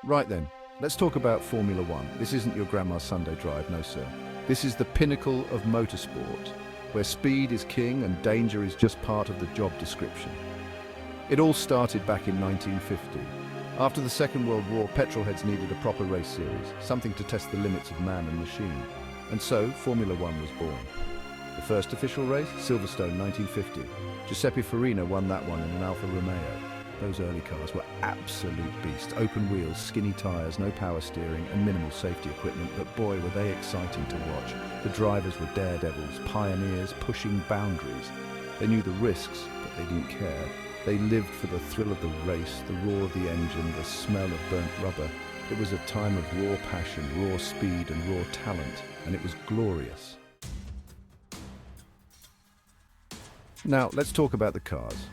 Right then, let's talk about Formula One. This isn't your grandma's Sunday drive, no sir. This is the pinnacle of motorsport, where speed is king and danger is just part of the job description. It all started back in 1950. After the Second World War, petrolheads needed a proper race series, something to test the limits of man and machine. And so, Formula One was born. The first official race, Silverstone, 1950. Giuseppe Farina won that one in an Alfa Romeo. Those early cars were absolute beasts. Open wheels, skinny tyres, no power steering and minimal safety equipment, but boy were they exciting to watch. The drivers were daredevils, pioneers, pushing boundaries. They knew the risks, but they didn't care. They lived for the thrill of the race, the roar of the engine, the smell of burnt rubber. It was a time of raw passion, raw speed and raw talent, and it was glorious. Now, let's talk about the cars.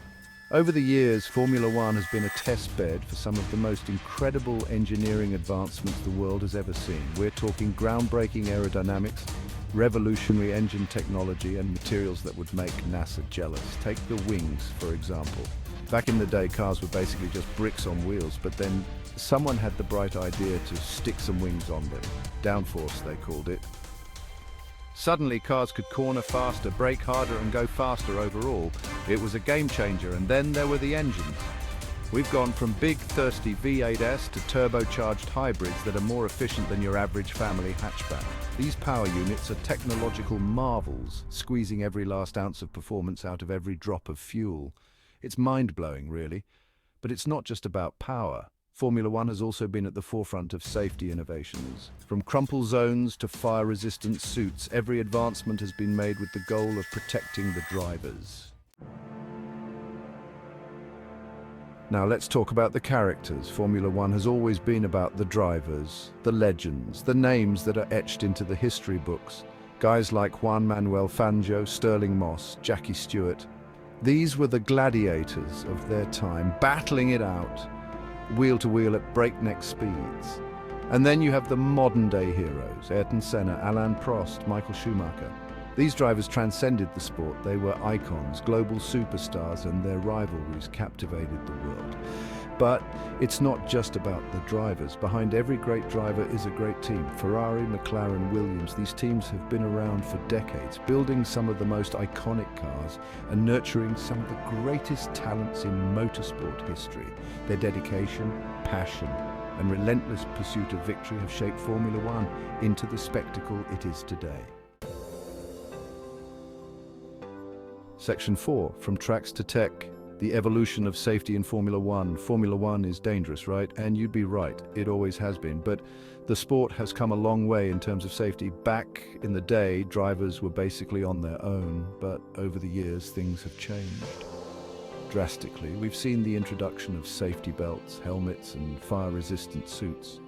Over the years, Formula One has been a test bed for some of the most incredible engineering advancements the world has ever seen. We're talking groundbreaking aerodynamics, revolutionary engine technology, and materials that would make NASA jealous. Take the wings, for example. Back in the day, cars were basically just bricks on wheels, but then someone had the bright idea to stick some wings on them. Downforce, they called it. Suddenly, cars could corner faster, brake harder, and go faster overall. It was a game changer, and then there were the engines. We've gone from big, thirsty V8s to turbocharged hybrids that are more efficient than your average family hatchback. These power units are technological marvels, squeezing every last ounce of performance out of every drop of fuel. It's mind-blowing, really. But it's not just about power. Formula One has also been at the forefront of safety innovations. From crumple zones to fire-resistant suits, every advancement has been made with the goal of protecting the drivers. Now let's talk about the characters. Formula One has always been about the drivers, the legends, the names that are etched into the history books. Guys like Juan Manuel Fangio, Stirling Moss, Jackie Stewart. These were the gladiators of their time, battling it out, wheel to wheel at breakneck speeds. And then you have the modern-day heroes, Ayrton Senna, Alain Prost, Michael Schumacher. These drivers transcended the sport. They were icons, global superstars, and their rivalries captivated the world. But it's not just about the drivers. Behind every great driver is a great team. Ferrari, McLaren, Williams, these teams have been around for decades, building some of the most iconic cars and nurturing some of the greatest talents in motorsport history. Their dedication, passion, and relentless pursuit of victory have shaped Formula One into the spectacle it is today. Section 4, From Tracks to Tech, the evolution of safety in Formula One. Formula One is dangerous, right? And you'd be right, it always has been. But the sport has come a long way in terms of safety. Back in the day, drivers were basically on their own, but over the years, things have changed drastically. We've seen the introduction of safety belts, helmets, and fire-resistant suits.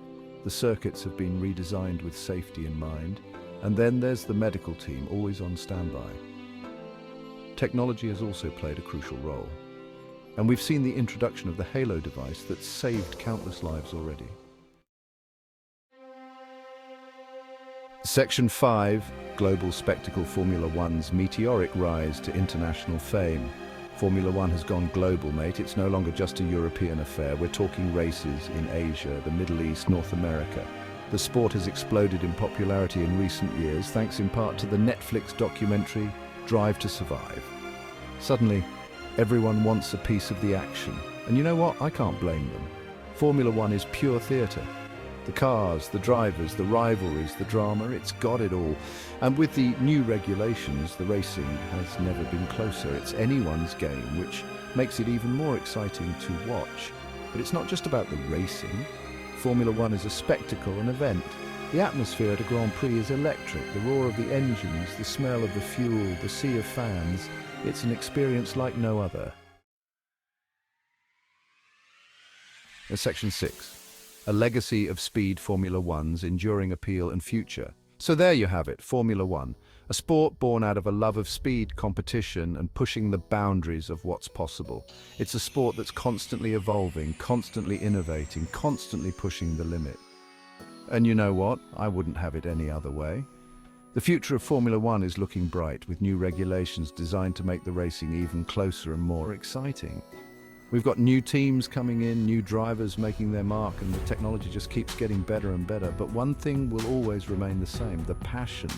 The circuits have been redesigned with safety in mind. And then there's the medical team, always on standby. Technology has also played a crucial role. And we've seen the introduction of the Halo device that's saved countless lives already. Section 5, Global Spectacle. Formula One's meteoric rise to international fame. Formula One has gone global, mate. It's no longer just a European affair. We're talking races in Asia, the Middle East, North America. The sport has exploded in popularity in recent years, thanks in part to the Netflix documentary Drive to Survive. Suddenly, everyone wants a piece of the action. And you know what? I can't blame them. Formula One is pure theatre. The cars, the drivers, the rivalries, the drama, it's got it all. And with the new regulations, the racing has never been closer. It's anyone's game, which makes it even more exciting to watch. But it's not just about the racing. Formula One is a spectacle, an event. The atmosphere at a Grand Prix is electric. The roar of the engines, the smell of the fuel, the sea of fans. It's an experience like no other. Section 6. A legacy of speed. Formula One's enduring appeal and future. So there you have it, Formula One. A sport born out of a love of speed, competition, and pushing the boundaries of what's possible. It's a sport that's constantly evolving, constantly innovating, constantly pushing the limit. And you know what? I wouldn't have it any other way. The future of Formula One is looking bright, with new regulations designed to make the racing even closer and more exciting. We've got new teams coming in, new drivers making their mark, and the technology just keeps getting better and better. But one thing will always remain the same: the passion,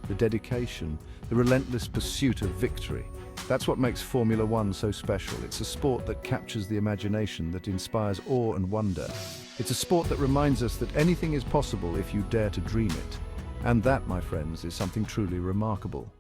the dedication, the relentless pursuit of victory. That's what makes Formula One so special. It's a sport that captures the imagination, that inspires awe and wonder. It's a sport that reminds us that anything is possible if you dare to dream it. And that, my friends, is something truly remarkable.